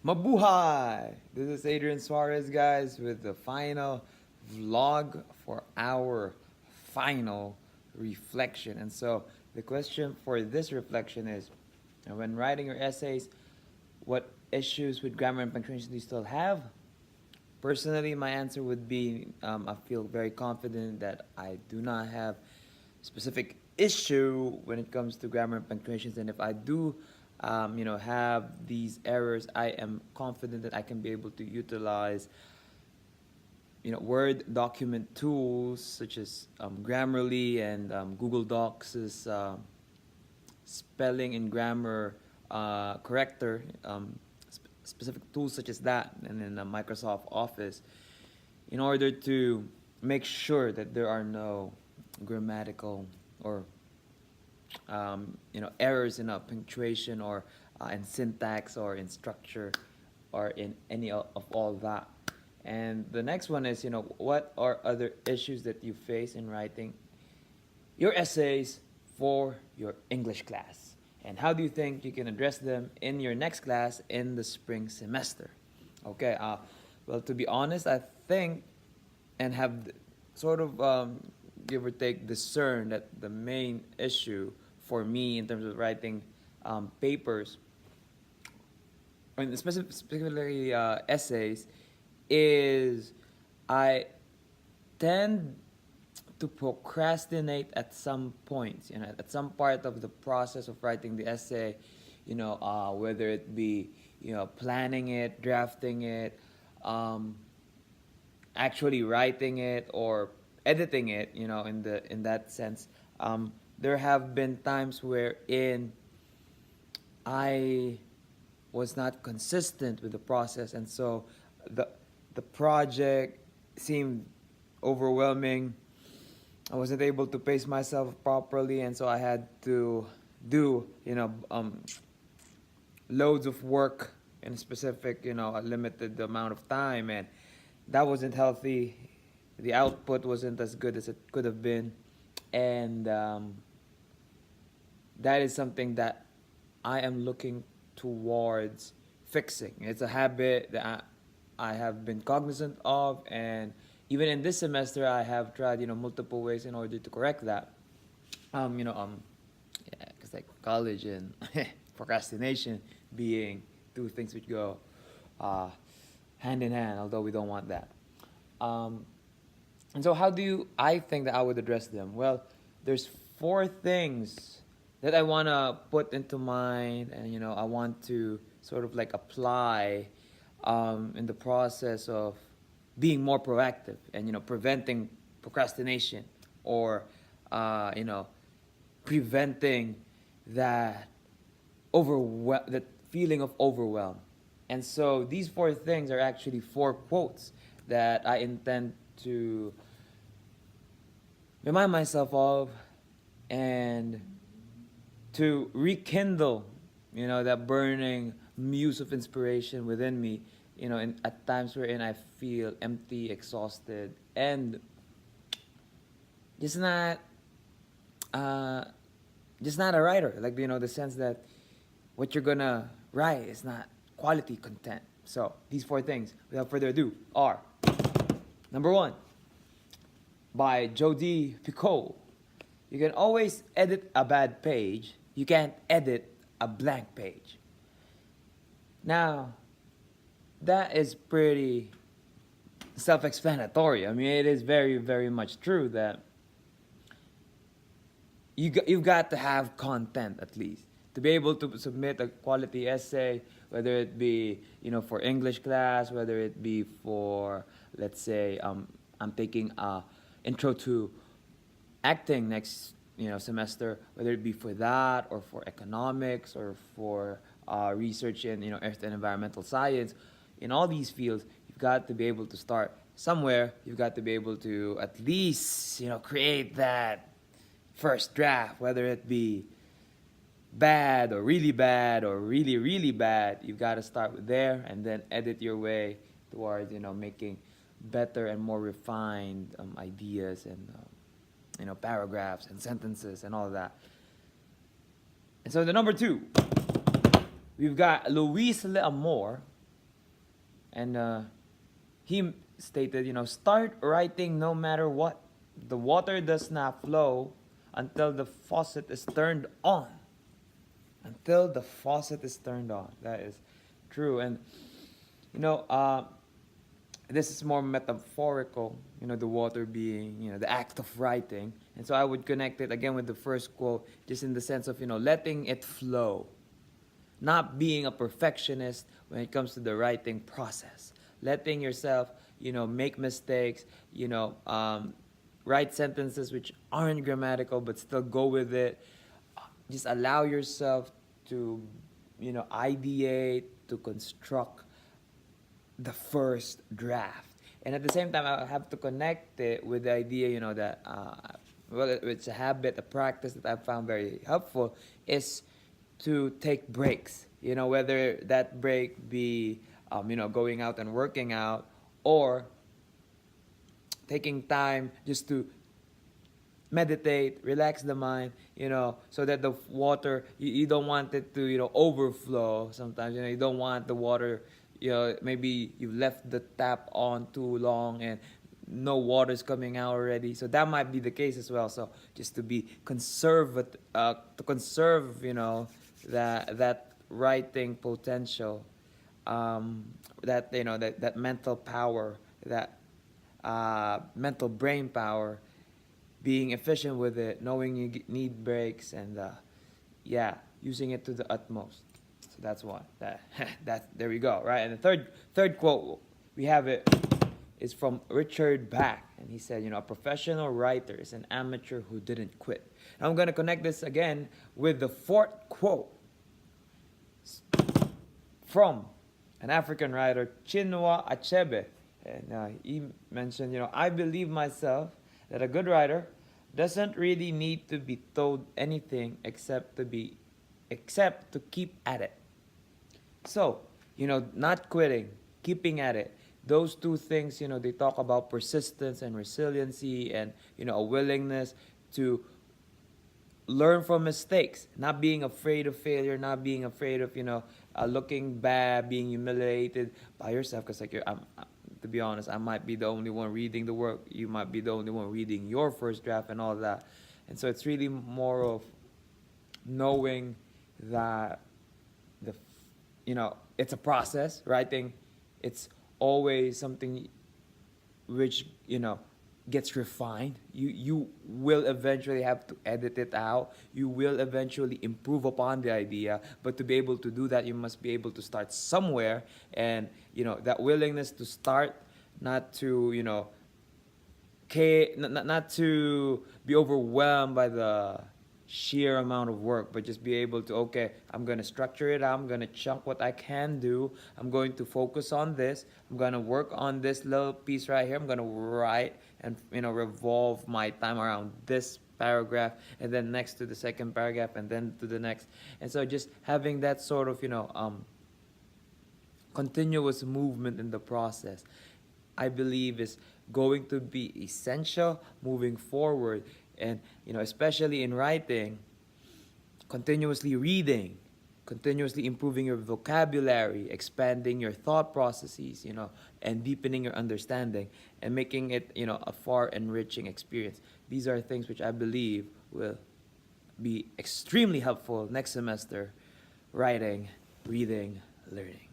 Mabuhay! This is Adrian Suarez, guys, with the final vlog for our final reflection. And so, the question for this reflection is when writing your essays, what issues with grammar and punctuation do you still have? Personally, my answer would be I feel very confident that I do not have specific issue when it comes to grammar and punctuations. And if I do, have these errors, I am confident that I can be able to utilize, Word document tools such as Grammarly and Google Docs' spelling and grammar corrector, specific tools such as that, and then Microsoft Office, in order to make sure that there are no grammatical or errors in a punctuation or in syntax or in structure or in any of all that. And the next one is, what are other issues that you face in writing your essays for your English class? And how do you think you can address them in your next class in the spring semester? Okay, well, to be honest, I think and have sort of, give or take, discerned that the main issue for me in terms of writing papers, and specifically essays, is I tend to procrastinate at some points, at some part of the process of writing the essay, whether it be, planning it, drafting it, actually writing it or editing it, in that sense. There have been times wherein I was not consistent with the process, and so the project seemed overwhelming. I wasn't able to pace myself properly, and so I had to do, loads of work in a specific, a limited amount of time, and that wasn't healthy. The output wasn't as good as it could have been, and that is something that I am looking towards fixing. It's a habit that I have been cognizant of, and even in this semester, I have tried, multiple ways in order to correct that. Yeah, because like college and procrastination being two things which go hand in hand, although we don't want that. Um, and so, how do I think that I would address them? Well, there's four things that I want to put into mind, and I want to sort of like apply in the process of being more proactive and preventing procrastination or preventing that that feeling of overwhelm. And so these four things are actually four quotes that I intend to remind myself of and to rekindle, that burning muse of inspiration within me, at times wherein I feel empty, exhausted, and just not, uh, just not a writer. Like, the sense that what you're gonna write is not quality content. So these four things, without further ado, are: number one, by Jodi Picoult. You can always edit a bad page. You can't edit a blank page. Now, that is pretty self-explanatory. I mean, it is very, very much true that you've got to have content at least to be able to submit a quality essay, whether it be for English class, whether it be for, let's say, I'm taking a intro to acting next semester, whether it be for that or for economics or for research in earth and environmental science. In all these fields, you've got to be able to start somewhere. You've got to be able to at least create that first draft, whether it be bad or really really bad. You've got to start with there and then edit your way towards making better and more refined ideas and paragraphs and sentences and all of that. And so the number two, we've got Louise L'Amour. And he stated, start writing no matter what. The water does not flow until the faucet is turned on. Until the faucet is turned on. That is true. And, you know, uh, this is more metaphorical, the water being, the act of writing. And so I would connect it again with the first quote, just in the sense of, letting it flow, not being a perfectionist when it comes to the writing process, letting yourself, make mistakes, write sentences which aren't grammatical but still go with it. Just allow yourself to, ideate, to construct the first draft. And at the same time, I have to connect it with the idea, that, well, it's a habit, a practice that I've found very helpful, is to take breaks. Whether that break be, going out and working out, or taking time just to meditate, relax the mind, so that the water, you don't want it to, overflow sometimes. You don't want the water, maybe you left the tap on too long and no water's coming out already. So that might be the case as well. So just to be conservative, to conserve, that writing potential, that, that mental power, that mental brain power, being efficient with it, knowing you need breaks, and yeah, using it to the utmost. So that's why that there we go, right? And the third quote we have it is from Richard Bach, and he said, a professional writer is an amateur who didn't quit. And I'm gonna connect this again with the fourth quote from an African writer, Chinua Achebe, and he mentioned, I believe myself that a good writer doesn't really need to be told anything except to keep at it. So, not quitting, keeping at it. Those two things, they talk about persistence and resiliency, and, a willingness to learn from mistakes, not being afraid of failure, not being afraid of, looking bad, being humiliated by yourself. Because, like, to be honest, I might be the only one reading the work. You might be the only one reading your first draft and all that. And so it's really more of knowing that it's a process. Writing, it's always something which, gets refined. You will eventually have to edit it out. You will eventually improve upon the idea. But to be able to do that, you must be able to start somewhere. And, that willingness to start, not to, not to be overwhelmed by the sheer amount of work, but just be able to, okay, I'm going to structure it out. I'm going to chunk what I can do. I'm going to focus on this. I'm going to work on this little piece right here. I'm going to write and, revolve my time around this paragraph, and then next to the second paragraph, and then to the next. And so just having that sort of, continuous movement in the process, I believe, is going to be essential moving forward. And, especially in writing, continuously reading, continuously improving your vocabulary, expanding your thought processes, and deepening your understanding, and making it, a far enriching experience. These are things which I believe will be extremely helpful next semester: writing, reading, learning.